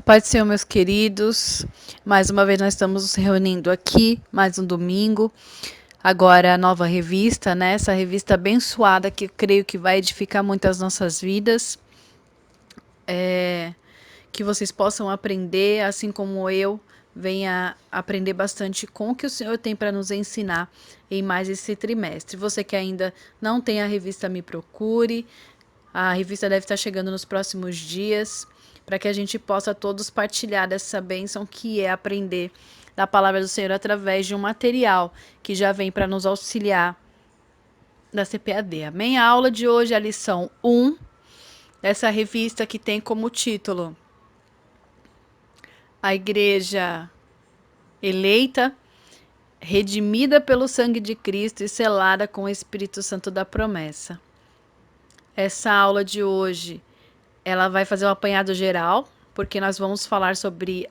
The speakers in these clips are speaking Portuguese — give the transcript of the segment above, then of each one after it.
Pode ser, meus queridos. Mais uma vez nós estamos nos reunindo aqui, mais um domingo. Agora a nova revista, né? Essa revista abençoada que eu creio que vai edificar muito as nossas vidas. Que vocês possam aprender, assim como eu venha aprender bastante com o que o Senhor tem para nos ensinar em mais esse trimestre. Você que ainda não tem a revista, me procure. A revista deve estar chegando nos próximos dias, para que a gente possa todos partilhar dessa bênção que é aprender da palavra do Senhor através de um material que já vem para nos auxiliar da CPAD. Amém? A aula de hoje é a lição 1 dessa revista que tem como título A Igreja Eleita, redimida pelo sangue de Cristo e selada com o Espírito Santo da promessa. Essa aula de hoje, ela vai fazer um apanhado geral, porque nós vamos falar sobre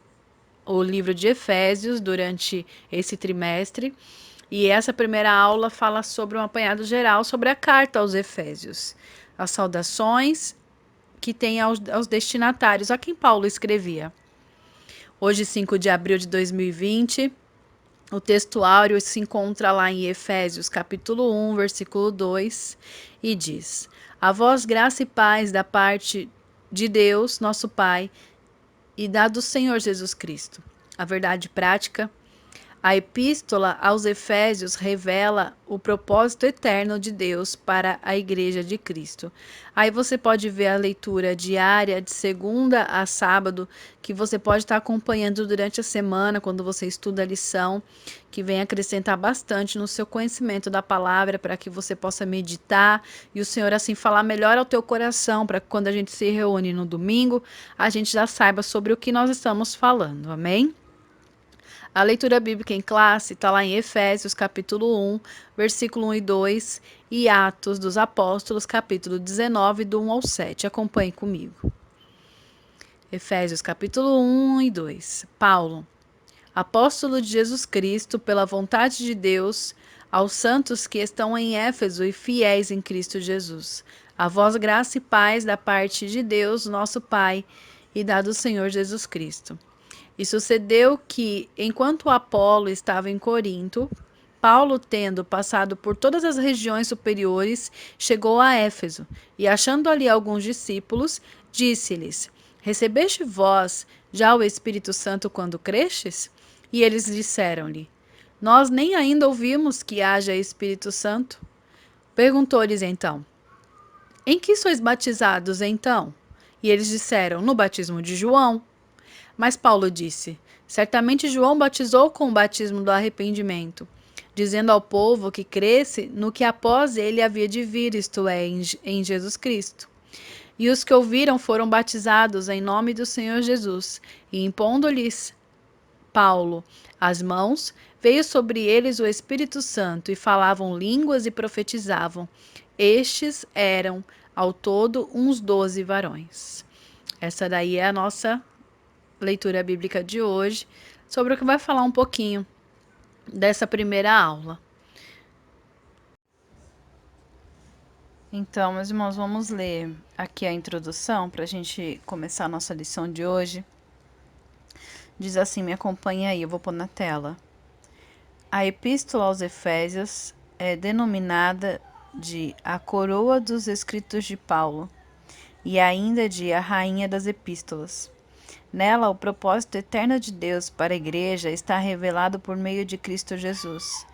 o livro de Efésios durante esse trimestre. E essa primeira aula fala sobre um apanhado geral sobre a carta aos Efésios. As saudações que tem aos destinatários, a quem Paulo escrevia. Hoje, 5 de abril de 2020, o textuário se encontra lá em Efésios, capítulo 1, versículo 2, e diz: A vós graça e paz da parte de Deus, nosso Pai, e da do Senhor Jesus Cristo. A verdade prática. A epístola aos Efésios revela o propósito eterno de Deus para a Igreja de Cristo. Aí você pode ver a leitura diária de segunda a sábado, que você pode estar acompanhando durante a semana, quando você estuda a lição, que vem acrescentar bastante no seu conhecimento da palavra, para que você possa meditar e o Senhor assim falar melhor ao teu coração, para que quando a gente se reúne no domingo, a gente já saiba sobre o que nós estamos falando. Amém? A leitura bíblica em classe está lá em Efésios, capítulo 1, versículo 1 e 2, e Atos dos Apóstolos, capítulo 19, do 1 ao 7. Acompanhe comigo. Efésios, capítulo 1 e 2. Paulo, apóstolo de Jesus Cristo, pela vontade de Deus, aos santos que estão em Éfeso e fiéis em Cristo Jesus. A vós graça e paz da parte de Deus, nosso Pai, e da do Senhor Jesus Cristo. E sucedeu que, enquanto Apolo estava em Corinto, Paulo, tendo passado por todas as regiões superiores, chegou a Éfeso, e achando ali alguns discípulos, disse-lhes: Recebeste vós já o Espírito Santo quando crestes? E eles disseram-lhe: Nós nem ainda ouvimos que haja Espírito Santo. Perguntou-lhes então: Em que sois batizados então? E eles disseram: No batismo de João. Mas Paulo disse: Certamente João batizou com o batismo do arrependimento, dizendo ao povo que cresce no que após ele havia de vir, isto é, em Jesus Cristo. E os que ouviram foram batizados em nome do Senhor Jesus, e impondo-lhes Paulo as mãos, veio sobre eles o Espírito Santo, e falavam línguas e profetizavam. Estes eram, ao todo, uns 12 varões. Essa daí é a nossa leitura bíblica de hoje, sobre o que vai falar um pouquinho dessa primeira aula. Então, meus irmãos, vamos ler aqui a introdução para a gente começar a nossa lição de hoje. Diz assim, me acompanha aí, eu vou pôr na tela. A Epístola aos Efésios é denominada de a coroa dos escritos de Paulo e ainda de a rainha das epístolas. Nela, o propósito eterno de Deus para a Igreja está revelado por meio de Cristo Jesus.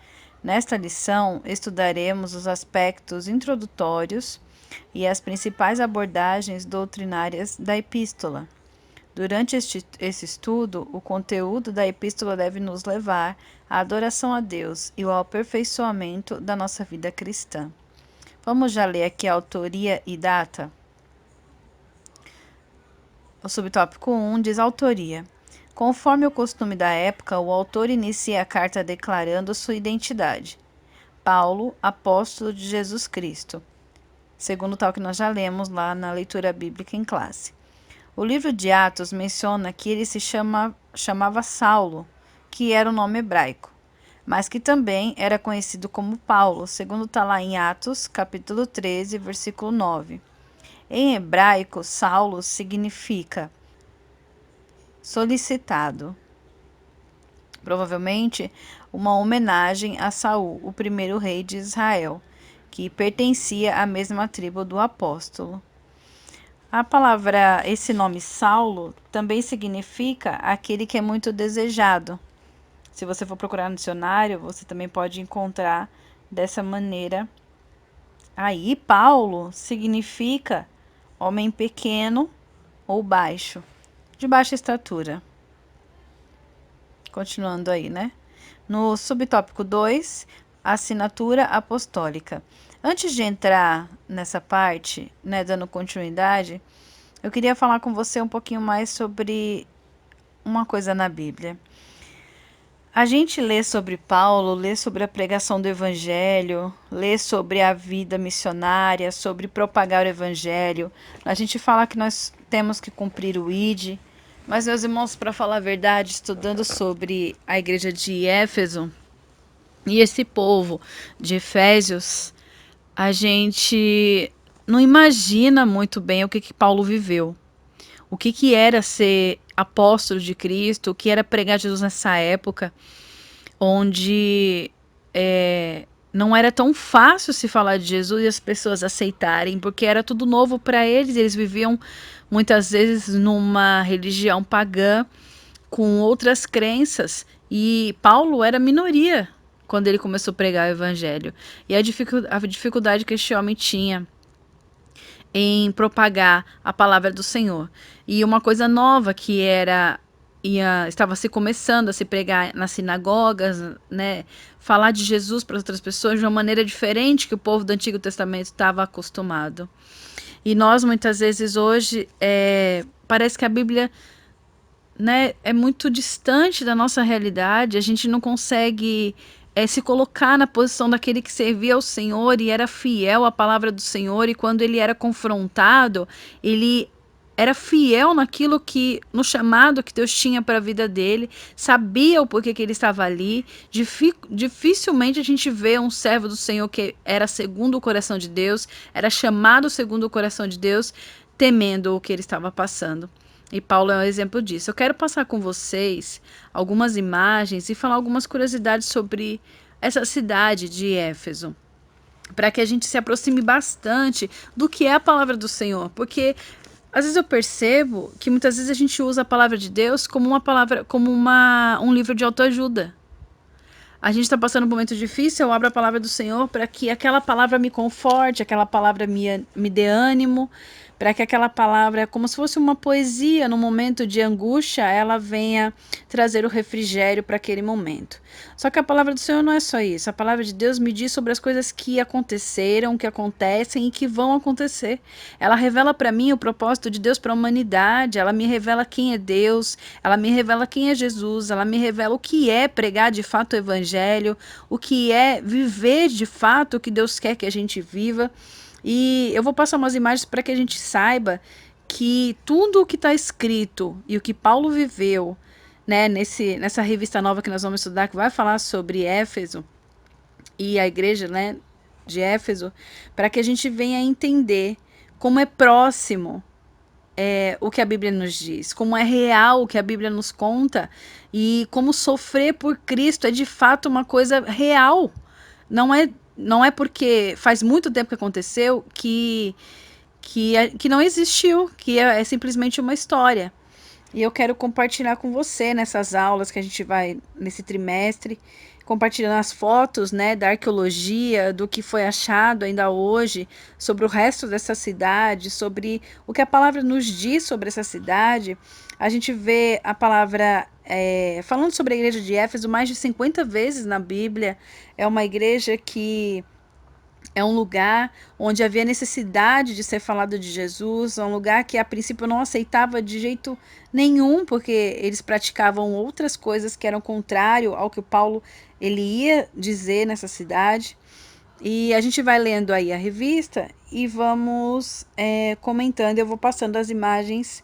Nesta lição, estudaremos os aspectos introdutórios e as principais abordagens doutrinárias da Epístola. Durante esse estudo, o conteúdo da Epístola deve nos levar à adoração a Deus e ao aperfeiçoamento da nossa vida cristã. Vamos já ler aqui a autoria e data? O subtópico 1 diz autoria. Conforme o costume da época, o autor inicia a carta declarando sua identidade. Paulo, apóstolo de Jesus Cristo. Segundo tal que nós já lemos lá na leitura bíblica em classe. O livro de Atos menciona que ele se chamava Saulo, que era o nome hebraico, mas que também era conhecido como Paulo, segundo está lá em Atos, capítulo 13, versículo 9. Em hebraico, Saulo significa solicitado. Provavelmente uma homenagem a Saul, o primeiro rei de Israel, que pertencia à mesma tribo do apóstolo. A palavra, esse nome Saulo, também significa aquele que é muito desejado. Se você for procurar no dicionário, você também pode encontrar dessa maneira. Aí, Paulo significa homem pequeno ou baixo, de baixa estatura. Continuando aí, né? No subtópico 2, assinatura apostólica. Antes de entrar nessa parte, né, dando continuidade, eu queria falar com você um pouquinho mais sobre uma coisa na Bíblia. A gente lê sobre Paulo, lê sobre a pregação do evangelho, lê sobre a vida missionária, sobre propagar o evangelho. A gente fala que nós temos que cumprir o ID, mas, meus irmãos, para falar a verdade, estudando sobre a igreja de Éfeso e esse povo de Efésios, a gente não imagina muito bem o que Paulo viveu. O que era ser apóstolo de Cristo, o que era pregar Jesus nessa época, onde não era tão fácil se falar de Jesus e as pessoas aceitarem, porque era tudo novo para eles. Eles viviam muitas vezes numa religião pagã com outras crenças, e Paulo era minoria quando ele começou a pregar o evangelho. E a dificuldade que este homem tinha em propagar a palavra do Senhor. E uma coisa nova que estava se começando a se pregar nas sinagogas, né, falar de Jesus para outras pessoas de uma maneira diferente que o povo do Antigo Testamento estava acostumado. E nós muitas vezes hoje parece que a Bíblia, né, é muito distante da nossa realidade. A gente não consegue se colocar na posição daquele que servia ao Senhor e era fiel à palavra do Senhor, e quando ele era confrontado, ele era fiel naquilo que, no chamado que Deus tinha para a vida dele, sabia o porquê que ele estava ali. Dificilmente a gente vê um servo do Senhor que era segundo o coração de Deus, era chamado segundo o coração de Deus, temendo o que ele estava passando. E Paulo é um exemplo disso. Eu quero passar com vocês algumas imagens e falar algumas curiosidades sobre essa cidade de Éfeso, para que a gente se aproxime bastante do que é a palavra do Senhor, porque às vezes eu percebo que muitas vezes a gente usa a palavra de Deus como uma palavra, como um livro de autoajuda. A gente está passando um momento difícil, eu abro a palavra do Senhor para que aquela palavra me conforte, aquela palavra me dê ânimo, para que aquela palavra, como se fosse uma poesia no momento de angústia, ela venha trazer o refrigério para aquele momento. Só que a palavra do Senhor não é só isso. A palavra de Deus me diz sobre as coisas que aconteceram, que acontecem e que vão acontecer. Ela revela para mim o propósito de Deus para a humanidade, ela me revela quem é Deus, ela me revela quem é Jesus, ela me revela o que é pregar de fato o evangelho, o que é viver de fato o que Deus quer que a gente viva. E eu vou passar umas imagens para que a gente saiba que tudo o que está escrito e o que Paulo viveu, né, nessa revista nova que nós vamos estudar, que vai falar sobre Éfeso e a igreja, né, de Éfeso, para que a gente venha entender como é próximo o que a Bíblia nos diz, como é real o que a Bíblia nos conta, e como sofrer por Cristo é de fato uma coisa real. Não é porque faz muito tempo que aconteceu que não existiu, que é simplesmente uma história. E eu quero compartilhar com você nessas aulas que a gente vai nesse trimestre, compartilhando as fotos, né, da arqueologia, do que foi achado ainda hoje, sobre o resto dessa cidade, sobre o que a palavra nos diz sobre essa cidade. A gente vê a palavra falando sobre a igreja de Éfeso mais de 50 vezes na Bíblia. É uma igreja que é um lugar onde havia necessidade de ser falado de Jesus, é um lugar que a princípio não aceitava de jeito nenhum, porque eles praticavam outras coisas que eram contrário ao que o Paulo ele ia dizer nessa cidade. E a gente vai lendo aí a revista e vamos comentando, eu vou passando as imagens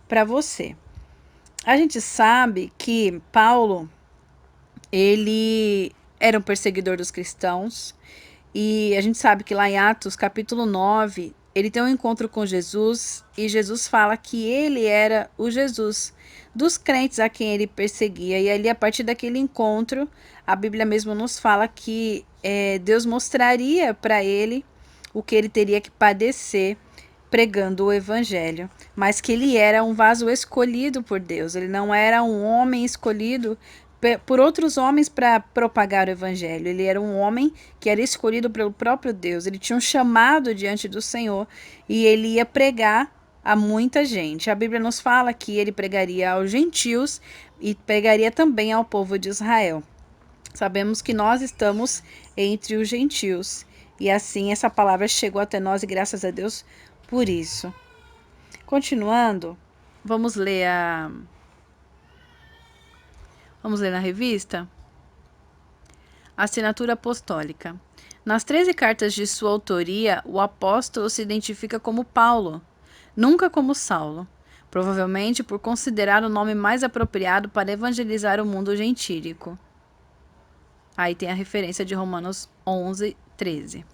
para você. A gente sabe que Paulo, ele era um perseguidor dos cristãos, e a gente sabe que lá em Atos capítulo 9 ele tem um encontro com Jesus e Jesus fala que ele era o Jesus dos crentes a quem ele perseguia. E ali, a partir daquele encontro, a Bíblia mesmo nos fala que Deus mostraria para ele o que ele teria que padecer pregando o evangelho, mas que ele era um vaso escolhido por Deus, ele não era um homem escolhido por outros homens para propagar o evangelho. Ele era um homem que era escolhido pelo próprio Deus. Ele tinha um chamado diante do Senhor e ele ia pregar a muita gente. A Bíblia nos fala que ele pregaria aos gentios e pregaria também ao povo de Israel. Sabemos que nós estamos entre os gentios e assim essa palavra chegou até nós e graças a Deus por isso. Continuando, vamos ler na revista? Assinatura apostólica. Nas 13 cartas de sua autoria, o apóstolo se identifica como Paulo, nunca como Saulo, provavelmente por considerar o nome mais apropriado para evangelizar o mundo gentílico. Aí tem a referência de Romanos 11, 13.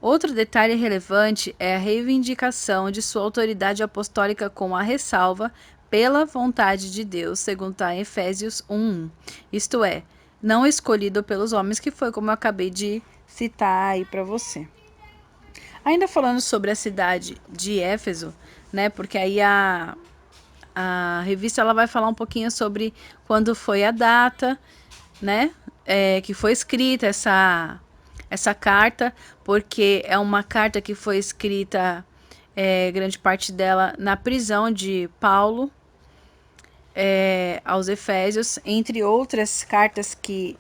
Outro detalhe relevante é a reivindicação de sua autoridade apostólica com a ressalva pela vontade de Deus, segundo está em Efésios 1:1. Isto é, não escolhido pelos homens, que foi como eu acabei de citar aí para você. Ainda falando sobre a cidade de Éfeso, né? Porque aí a revista ela vai falar um pouquinho sobre quando foi a data, né? Que foi escrita essa carta, porque é uma carta que foi escrita, grande parte dela, na prisão de Paulo, aos Efésios, entre outras cartas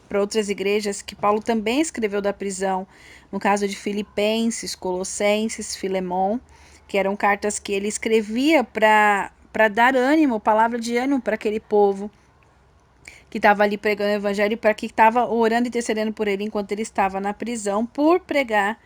para outras igrejas que Paulo também escreveu da prisão, no caso de Filipenses, Colossenses, Filemon, que eram cartas que ele escrevia para dar ânimo, palavra de ânimo para aquele povo que estava ali pregando o evangelho, para que estava orando e intercedendo por ele enquanto ele estava na prisão por pregar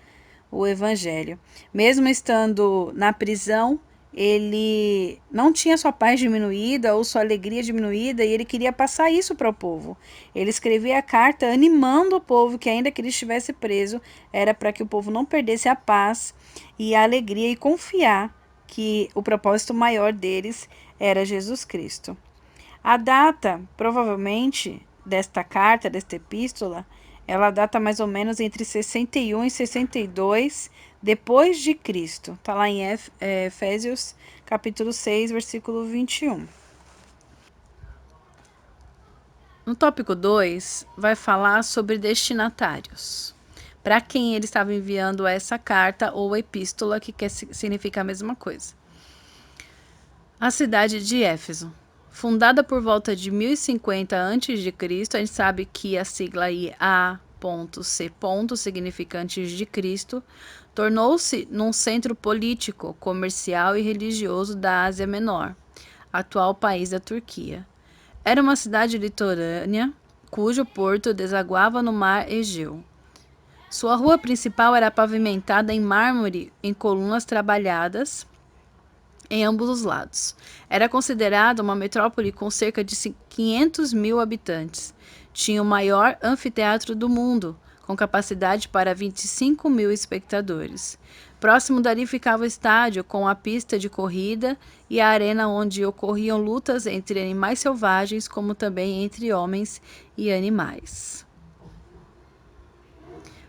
o evangelho. Mesmo estando na prisão, ele não tinha sua paz diminuída ou sua alegria diminuída e ele queria passar isso para o povo. Ele escrevia a carta animando o povo que, ainda que ele estivesse preso, era para que o povo não perdesse a paz e a alegria e confiar que o propósito maior deles era Jesus Cristo. A data, provavelmente, desta carta, desta epístola, ela data mais ou menos entre 61 e 62 depois de Cristo. Está lá em Efésios, capítulo 6, versículo 21. No tópico 2, vai falar sobre destinatários. Para quem ele estava enviando essa carta ou epístola, que significa a mesma coisa. A cidade de Éfeso. Fundada por volta de 1050 a.C., a gente sabe que a sigla aí A.C. significa antes de Cristo, tornou-se num centro político, comercial e religioso da Ásia Menor, atual país da Turquia. Era uma cidade litorânea, cujo porto desaguava no mar Egeu. Sua rua principal era pavimentada em mármore em colunas trabalhadas em ambos os lados. Era considerada uma metrópole com cerca de 500 mil habitantes. Tinha o maior anfiteatro do mundo, com capacidade para 25 mil espectadores. Próximo dali ficava o estádio, com a pista de corrida e a arena onde ocorriam lutas entre animais selvagens, como também entre homens e animais.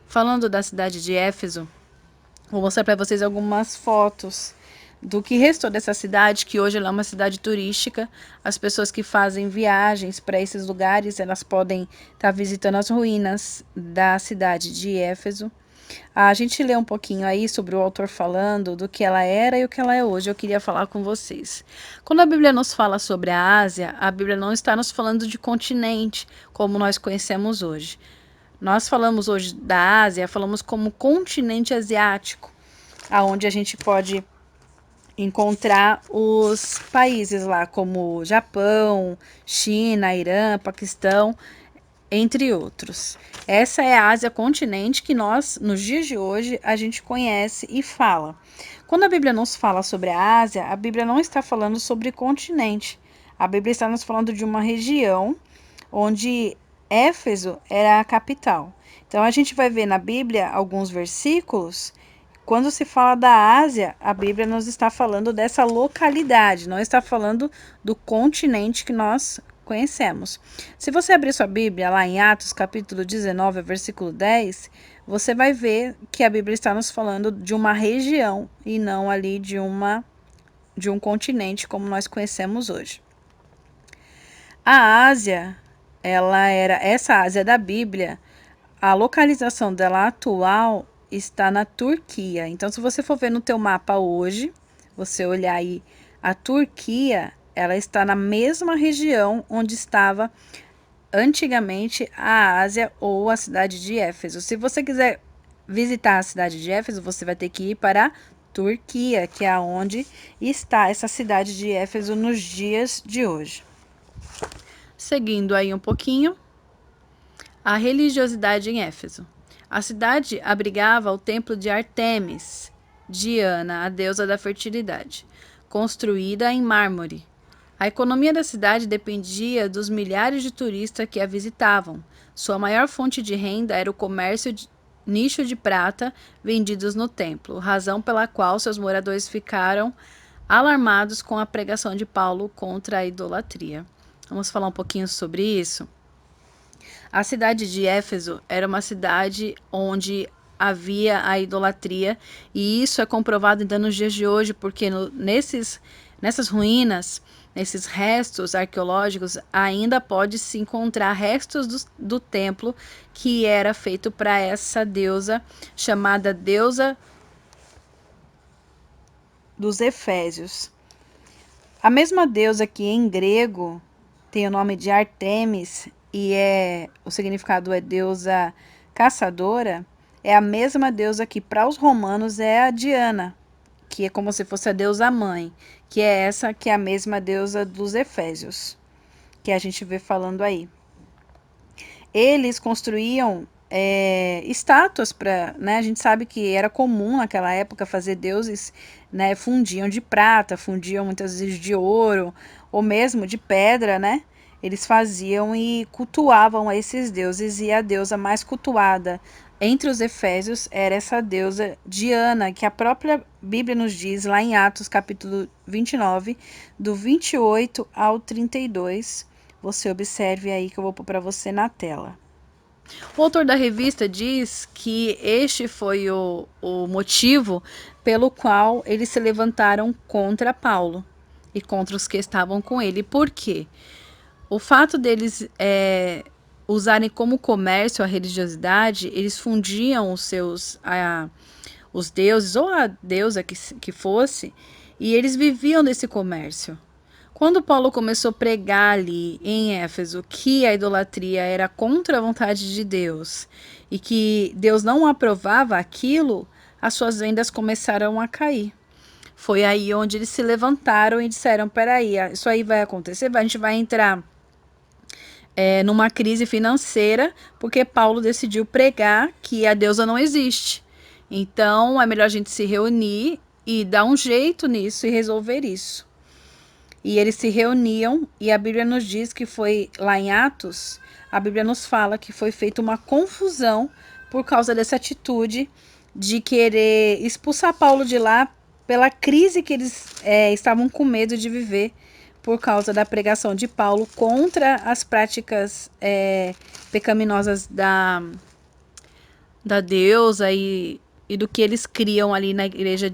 Falando da cidade de Éfeso, vou mostrar para vocês algumas fotos do que restou dessa cidade, que hoje ela é uma cidade turística. As pessoas que fazem viagens para esses lugares, elas podem estar visitando as ruínas da cidade de Éfeso. A gente lê um pouquinho aí sobre o autor falando do que ela era e o que ela é hoje. Eu queria falar com vocês. Quando a Bíblia nos fala sobre a Ásia, a Bíblia não está nos falando de continente, como nós conhecemos hoje. Nós falamos hoje da Ásia, falamos como continente asiático, aonde a gente pode encontrar os países lá, como Japão, China, Irã, Paquistão, entre outros. Essa é a Ásia continente que nós, nos dias de hoje, a gente conhece e fala. Quando a Bíblia nos fala sobre a Ásia, a Bíblia não está falando sobre continente. A Bíblia está nos falando de uma região onde Éfeso era a capital. Então a gente vai ver na Bíblia alguns versículos quando se fala da Ásia, a Bíblia nos está falando dessa localidade, não está falando do continente que nós conhecemos. Se você abrir sua Bíblia lá em Atos, capítulo 19, versículo 10, você vai ver que a Bíblia está nos falando de uma região e não ali de um continente como nós conhecemos hoje. A Ásia, essa Ásia da Bíblia, a localização dela atual está na Turquia. Então, se você for ver no teu mapa hoje, você olhar aí, a Turquia, ela está na mesma região onde estava antigamente a Ásia ou a cidade de Éfeso. Se você quiser visitar a cidade de Éfeso, você vai ter que ir para a Turquia, que é onde está essa cidade de Éfeso nos dias de hoje. Seguindo aí um pouquinho, a religiosidade em Éfeso. A cidade abrigava o templo de Ártemis, Diana, a deusa da fertilidade, construída em mármore. A economia da cidade dependia dos milhares de turistas que a visitavam. Sua maior fonte de renda era o comércio de nicho de prata vendidos no templo, razão pela qual seus moradores ficaram alarmados com a pregação de Paulo contra a idolatria. Vamos falar um pouquinho sobre isso? A cidade de Éfeso era uma cidade onde havia a idolatria, e isso é comprovado ainda nos dias de hoje, porque nessas ruínas, nesses restos arqueológicos, ainda pode-se encontrar restos do templo que era feito para essa deusa, chamada deusa dos Efésios. A mesma deusa que em grego tem o nome de Ártemis, e o significado é deusa caçadora, é a mesma deusa que para os romanos é a Diana, que é como se fosse a deusa mãe, que é essa que é a mesma deusa dos Efésios, que a gente vê falando aí. Eles construíam estátuas para, né, a gente sabe que era comum naquela época fazer deuses, né, fundiam de prata, fundiam muitas vezes de ouro, ou mesmo de pedra, né? Eles faziam e cultuavam esses deuses, e a deusa mais cultuada entre os efésios era essa deusa Diana, que a própria Bíblia nos diz lá em Atos capítulo 29, do 28 ao 32. Você observe aí que eu vou pôr para você na tela. O autor da revista diz que este foi o motivo pelo qual eles se levantaram contra Paulo e contra os que estavam com ele. Por quê? O fato deles usarem como comércio a religiosidade, eles fundiam os deuses ou a deusa que fosse, e eles viviam desse comércio. Quando Paulo começou a pregar ali em Éfeso que a idolatria era contra a vontade de Deus e que Deus não aprovava aquilo, as suas vendas começaram a cair. Foi aí onde eles se levantaram e disseram, peraí, isso aí vai acontecer, a gente vai entrar numa crise financeira, porque Paulo decidiu pregar que a deusa não existe. Então, é melhor a gente se reunir e dar um jeito nisso e resolver isso. E eles se reuniam, e a Bíblia nos diz que foi lá em Atos, a Bíblia nos fala que foi feita uma confusão por causa dessa atitude de querer expulsar Paulo de lá pela crise que eles estavam com medo de viver por causa da pregação de Paulo contra as práticas pecaminosas da deusa e do que eles criam ali na igreja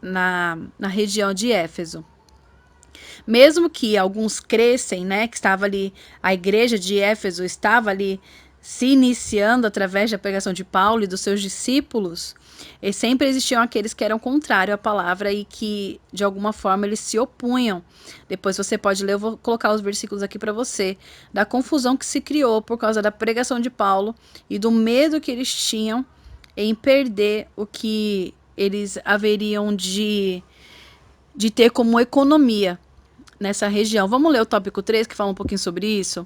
na região de Éfeso. Mesmo que alguns crescem, né, que estava ali, a igreja de Éfeso estava ali se iniciando através da pregação de Paulo e dos seus discípulos, e sempre existiam aqueles que eram contrários à palavra e que, de alguma forma, eles se opunham. Depois você pode ler, eu vou colocar os versículos aqui para você, da confusão que se criou por causa da pregação de Paulo e do medo que eles tinham em perder o que eles haveriam de ter como economia nessa região. Vamos ler o tópico 3, que fala um pouquinho sobre isso?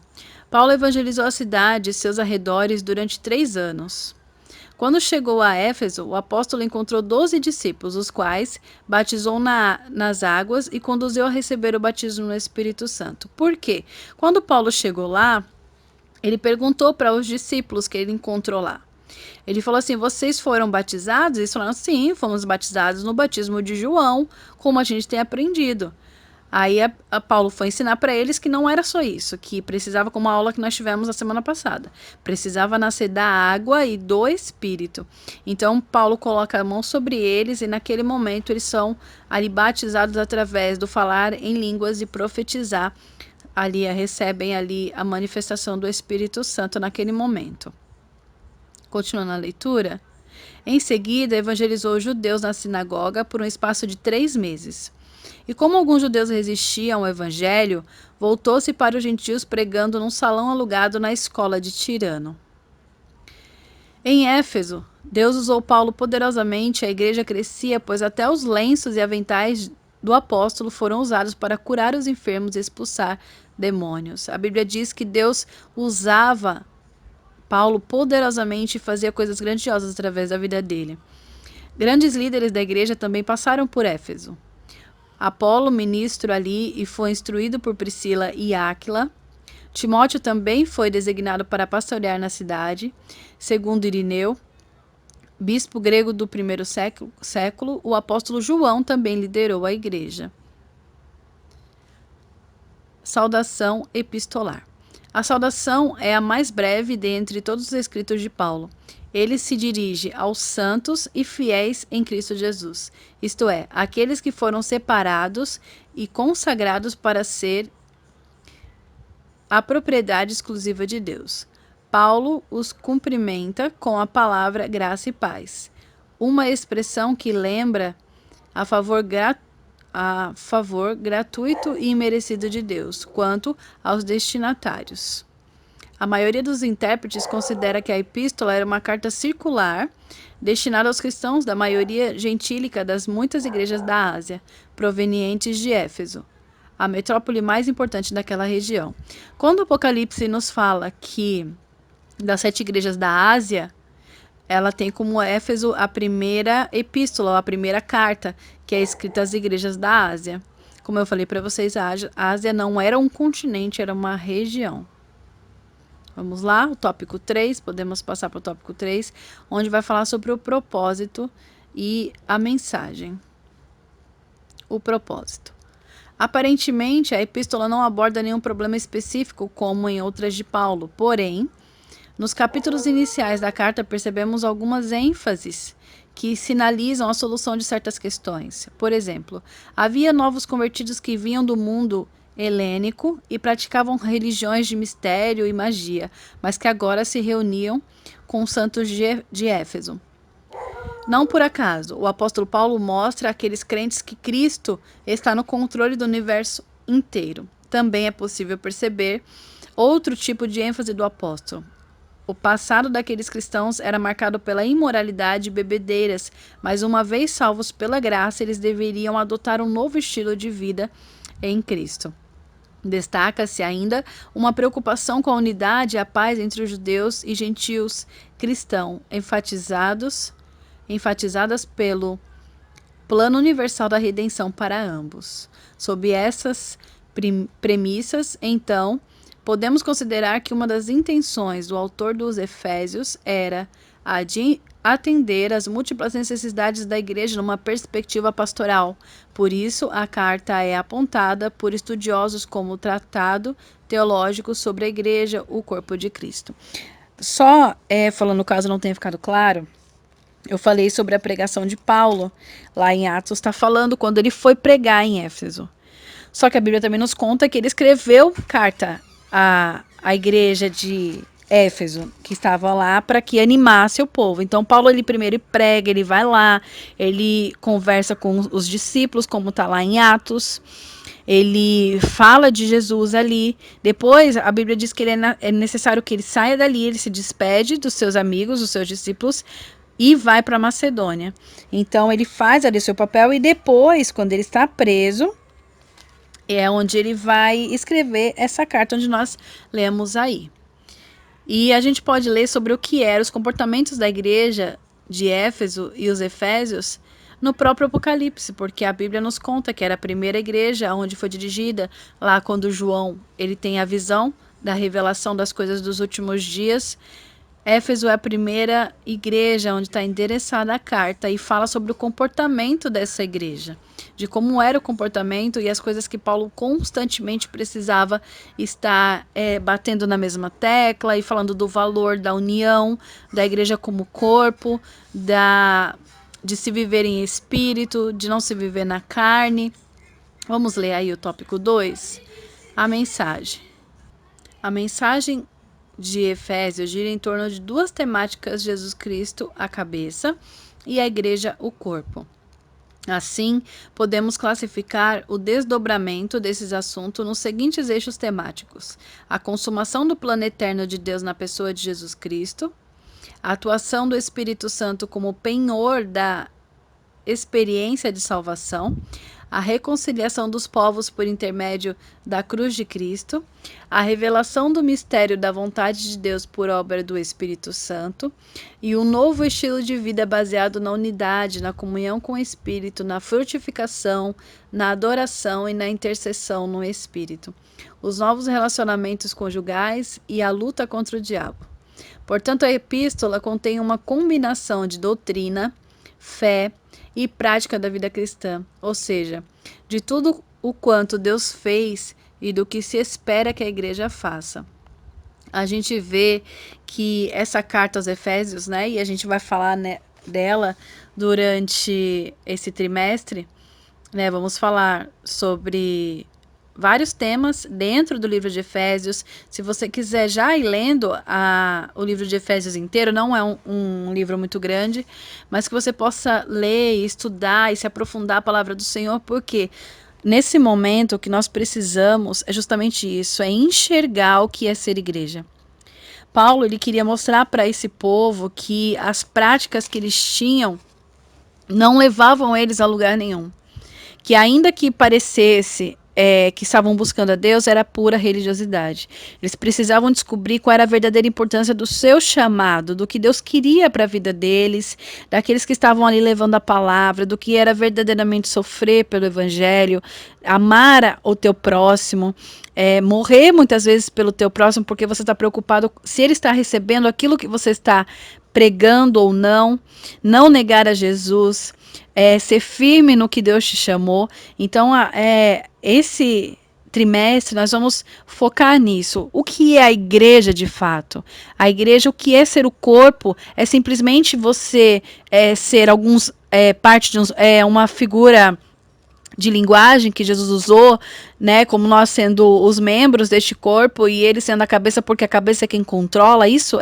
Paulo evangelizou a cidade e seus arredores durante 3 anos. Quando chegou a Éfeso, o apóstolo encontrou 12 discípulos, os quais batizou nas águas e conduziu a receber o batismo no Espírito Santo. Por quê? Quando Paulo chegou lá, ele perguntou para os discípulos que ele encontrou lá: Ele falou assim: vocês foram batizados? Eles falaram: sim, fomos batizados no batismo de João, como a gente tem aprendido. Aí a Paulo foi ensinar para eles que não era só isso, que precisava, como a aula que nós tivemos a semana passada, precisava nascer da água e do Espírito. Então Paulo coloca a mão sobre eles e naquele momento eles são ali batizados através do falar em línguas e profetizar. Ali recebem ali a manifestação do Espírito Santo naquele momento. Continuando a leitura, em seguida evangelizou os judeus na sinagoga por um espaço de 3 meses. E como alguns judeus resistiam ao evangelho, voltou-se para os gentios pregando num salão alugado na escola de Tirano. Em Éfeso, Deus usou Paulo poderosamente, a igreja crescia, pois até os lenços e aventais do apóstolo foram usados para curar os enfermos e expulsar demônios. A Bíblia diz que Deus usava Paulo poderosamente fazia coisas grandiosas através da vida dele. Grandes líderes da igreja também passaram por Éfeso. Apolo, ministro ali, e foi instruído por Priscila e Áquila. Timóteo também foi designado para pastorear na cidade. Segundo Irineu, bispo grego do primeiro século, o apóstolo João também liderou a igreja. Saudação epistolar. A saudação é a mais breve dentre todos os escritos de Paulo. Ele se dirige aos santos e fiéis em Cristo Jesus, isto é, aqueles que foram separados e consagrados para ser a propriedade exclusiva de Deus. Paulo os cumprimenta com a palavra graça e paz, uma expressão que lembra a favor gratuito e imerecido de Deus, quanto aos destinatários. A maioria dos intérpretes considera que a epístola era uma carta circular destinada aos cristãos da maioria gentílica das muitas igrejas da Ásia, provenientes de Éfeso, a metrópole mais importante daquela região. Quando o Apocalipse nos fala que das 7 igrejas da Ásia, ela tem como Éfeso a primeira epístola, a primeira carta, que é escrita às igrejas da Ásia. Como eu falei para vocês, a Ásia não era um continente, era uma região. Vamos lá, o tópico 3, podemos passar para o tópico 3, onde vai falar sobre o propósito e a mensagem. O propósito. Aparentemente, a epístola não aborda nenhum problema específico, como em outras de Paulo, porém, nos capítulos iniciais da carta percebemos algumas ênfases que sinalizam a solução de certas questões. Por exemplo, havia novos convertidos que vinham do mundo helênico e praticavam religiões de mistério e magia, mas que agora se reuniam com os santos de Éfeso. Não por acaso, o apóstolo Paulo mostra àqueles crentes que Cristo está no controle do universo inteiro. Também é possível perceber outro tipo de ênfase do apóstolo. O passado daqueles cristãos era marcado pela imoralidade e bebedeiras, mas uma vez salvos pela graça, eles deveriam adotar um novo estilo de vida em Cristo. Destaca-se ainda uma preocupação com a unidade e a paz entre os judeus e gentios cristãos, enfatizadas pelo plano universal da redenção para ambos. Sob essas premissas, então, podemos considerar que uma das intenções do autor dos Efésios era a de atender às múltiplas necessidades da igreja numa perspectiva pastoral. Por isso, a carta é apontada por estudiosos como tratado teológico sobre a igreja, o corpo de Cristo. Só falando, caso não tenha ficado claro, eu falei sobre a pregação de Paulo, lá em Atos está falando quando ele foi pregar em Éfeso. Só que a Bíblia também nos conta que ele escreveu carta à igreja de Éfeso, que estava lá, para que animasse o povo. Então Paulo, ele primeiro prega, ele vai lá, ele conversa com os discípulos, como está lá em Atos, ele fala de Jesus ali. Depois a Bíblia diz que é necessário que ele saia dali, ele se despede dos seus amigos, dos seus discípulos, e vai para Macedônia. Então ele faz ali o seu papel, e depois, quando ele está preso, é onde ele vai escrever essa carta onde nós lemos aí. E a gente pode ler sobre o que eram os comportamentos da igreja de Éfeso e os Efésios no próprio Apocalipse, porque a Bíblia nos conta que era a primeira igreja onde foi dirigida, lá quando João ele tem a visão da revelação das coisas dos últimos dias. Éfeso é a primeira igreja onde está endereçada a carta e fala sobre o comportamento dessa igreja, de como era o comportamento e as coisas que Paulo constantemente precisava estar batendo na mesma tecla e falando do valor da união da igreja como corpo, de se viver em espírito, de não se viver na carne. Vamos ler aí o tópico 2, a mensagem. A mensagem de Efésios gira em torno de duas temáticas: Jesus Cristo, a cabeça, e a igreja, o corpo. Assim, podemos classificar o desdobramento desses assuntos nos seguintes eixos temáticos: a consumação do plano eterno de Deus na pessoa de Jesus Cristo, a atuação do Espírito Santo como penhor da experiência de salvação, a reconciliação dos povos por intermédio da cruz de Cristo, a revelação do mistério da vontade de Deus por obra do Espírito Santo e um novo estilo de vida baseado na unidade, na comunhão com o Espírito, na frutificação, na adoração e na intercessão no Espírito, os novos relacionamentos conjugais e a luta contra o diabo. Portanto, a epístola contém uma combinação de doutrina, fé e prática da vida cristã, ou seja, de tudo o quanto Deus fez e do que se espera que a igreja faça. A gente vê que essa carta aos Efésios, né, e a gente vai falar, né, dela durante esse trimestre, né, vamos falar sobre vários temas dentro do livro de Efésios. Se você quiser já ir lendo o livro de Efésios inteiro, não é um livro muito grande, mas que você possa ler, estudar e se aprofundar a palavra do Senhor, porque nesse momento o que nós precisamos é justamente isso, é enxergar o que é ser igreja. Paulo, ele queria mostrar para esse povo que as práticas que eles tinham não levavam eles a lugar nenhum. Que ainda que parecesse que estavam buscando a Deus, era pura religiosidade. Eles precisavam descobrir qual era a verdadeira importância do seu chamado, do que Deus queria para a vida deles, daqueles que estavam ali levando a palavra, do que era verdadeiramente sofrer pelo evangelho, amar o teu próximo, morrer muitas vezes pelo teu próximo, porque você está preocupado se ele está recebendo aquilo que você está pregando ou não negar a Jesus, ser firme no que Deus te chamou. Então, esse trimestre nós vamos focar nisso. O que é a igreja de fato? A igreja, o que é ser o corpo? É simplesmente você ser parte de uma figura de linguagem que Jesus usou, né, como nós sendo os membros deste corpo e ele sendo a cabeça, porque a cabeça é quem controla. Isso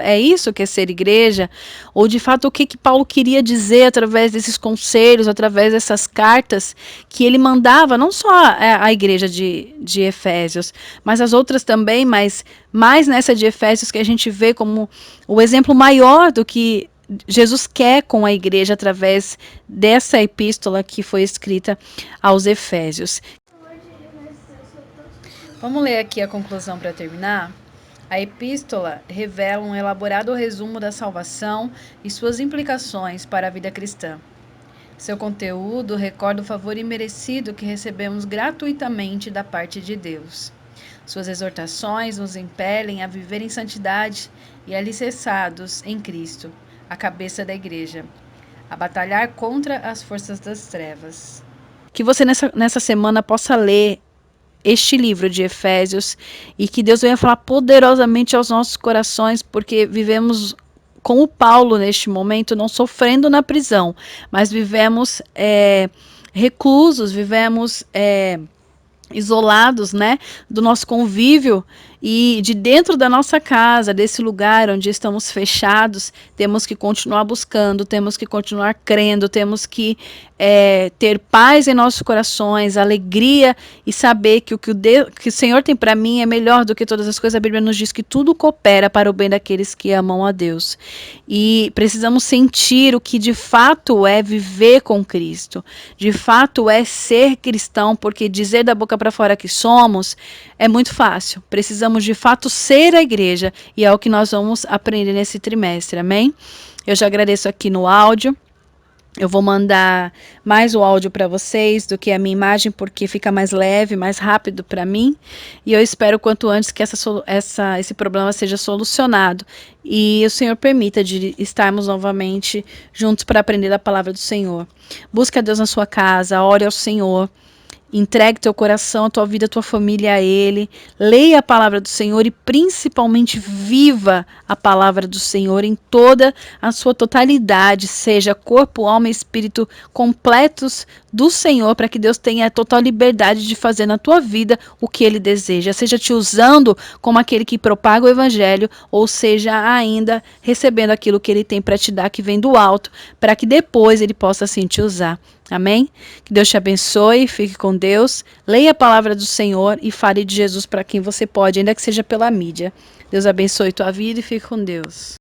que é ser igreja? Ou de fato o que Paulo queria dizer através desses conselhos, através dessas cartas que ele mandava, não só a igreja de Efésios, mas as outras também, mas mais nessa de Efésios que a gente vê como o exemplo maior do que Jesus quer com a igreja através dessa epístola que foi escrita aos Efésios. Vamos ler aqui a conclusão para terminar? A epístola revela um elaborado resumo da salvação e suas implicações para a vida cristã. Seu conteúdo recorda o favor imerecido que recebemos gratuitamente da parte de Deus. Suas exortações nos impelem a viver em santidade e alicerçados em Cristo, a cabeça da igreja, a batalhar contra as forças das trevas. Que você nessa semana possa ler este livro de Efésios e que Deus venha falar poderosamente aos nossos corações, porque vivemos como Paulo neste momento, não sofrendo na prisão, mas vivemos reclusos, vivemos isolados, né, do nosso convívio e de dentro da nossa casa, desse lugar onde estamos fechados. Temos que continuar buscando, temos que continuar crendo, temos que ter paz em nossos corações, alegria e saber que que o Senhor tem para mim é melhor do que todas as coisas. A Bíblia nos diz que tudo coopera para o bem daqueles que amam a Deus. E precisamos sentir o que de fato é viver com Cristo, de fato é ser cristão, porque dizer da boca para fora que somos é muito fácil. Precisamos de fato ser a igreja e é o que nós vamos aprender nesse trimestre, amém? Eu já agradeço aqui no áudio Eu vou mandar mais o áudio para vocês do que a minha imagem, porque fica mais leve, mais rápido para mim. E eu espero quanto antes que esse problema seja solucionado. E o Senhor permita de estarmos novamente juntos para aprender a palavra do Senhor. Busque a Deus na sua casa, ore ao Senhor. Entregue teu coração, a tua vida, a tua família a Ele. Leia a palavra do Senhor e principalmente viva a palavra do Senhor em toda a sua totalidade, seja corpo, alma e espírito completos do Senhor, para que Deus tenha a total liberdade de fazer na tua vida o que Ele deseja, seja te usando como aquele que propaga o Evangelho, ou seja ainda recebendo aquilo que Ele tem para te dar, que vem do alto, para que depois Ele possa assim te usar. Amém? Que Deus te abençoe, fique com Deus, leia a palavra do Senhor e fale de Jesus para quem você pode, ainda que seja pela mídia. Deus abençoe tua vida e fique com Deus.